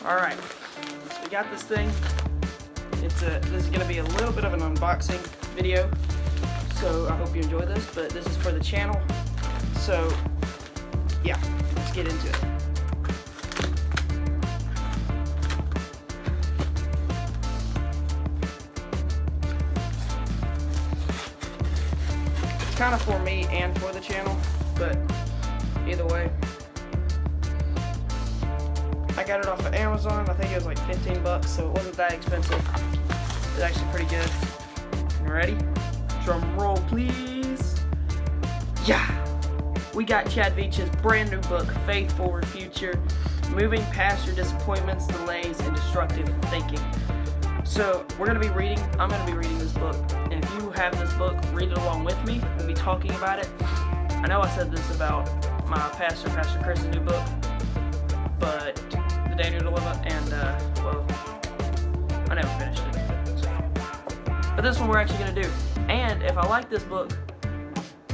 Alright, so we got this thing. This is going to be a little bit of an unboxing video, so I hope you enjoy this, but this is for the channel, so yeah, let's get into it. It's kind of for me and for the channel, but either way. I got it off of Amazon. I think it was like 15 bucks, so it wasn't that expensive. It's actually pretty good. You ready? Drum roll, please. Yeah! We got Chad Veach's brand new book, Faith Forward Future, Moving Past Your Disappointments, Delays, and Destructive Thinking. So, I'm going to be reading this book. And if you have this book, read it along with me. We'll be talking about it. I know I said this about my Pastor Chris' new book, but the Danger Dilemma, and well, I never finished it. So. But this one we're actually going to do. And if I like this book,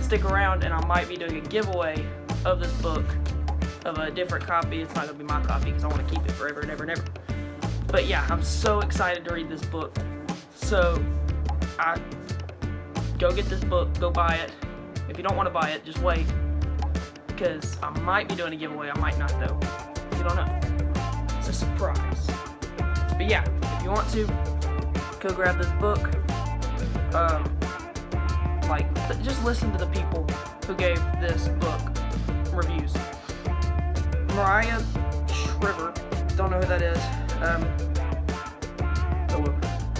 stick around and I might be doing a giveaway of this book, of a different copy. It's not going to be my copy because I want to keep it forever and ever and ever. But yeah, I'm so excited to read this book. So, go get this book, go buy it. If you don't want to buy it, just wait. Because I might be doing a giveaway, I might not though. You don't know. It's a surprise. But yeah, if you want to, go grab this book. Just listen to the people who gave this book reviews. Mariah Shriver, don't know who that is.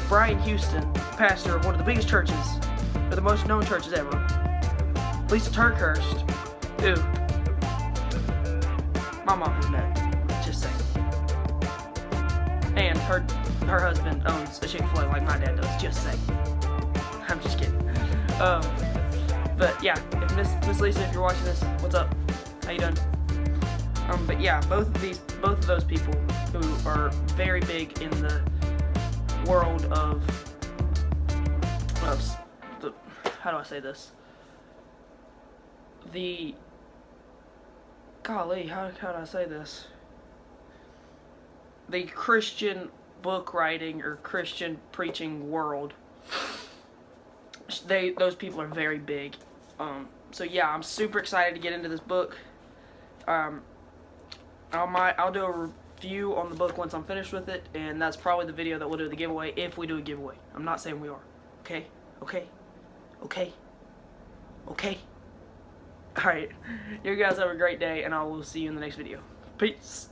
Brian Houston, pastor of one of the biggest churches, or the most known churches ever. Lisa Turkhurst, who my mom has met, just saying. And her husband owns a Chick-fil-A like my dad does, just saying. I'm just kidding. But yeah, if Miss Lisa, if you're watching this, what's up? How you doing? But yeah, both of those people who are very big in the world of the, how do I say this? Golly, how do I say this? The Christian book writing or Christian preaching world. Those people are very big. So yeah, I'm super excited to get into this book. I'll do a review on the book once I'm finished with it, and that's probably the video that we'll do the giveaway if we do a giveaway. I'm not saying we are. Okay? Okay? Okay? Okay? Alright. You guys have a great day, and I will see you in the next video. Peace.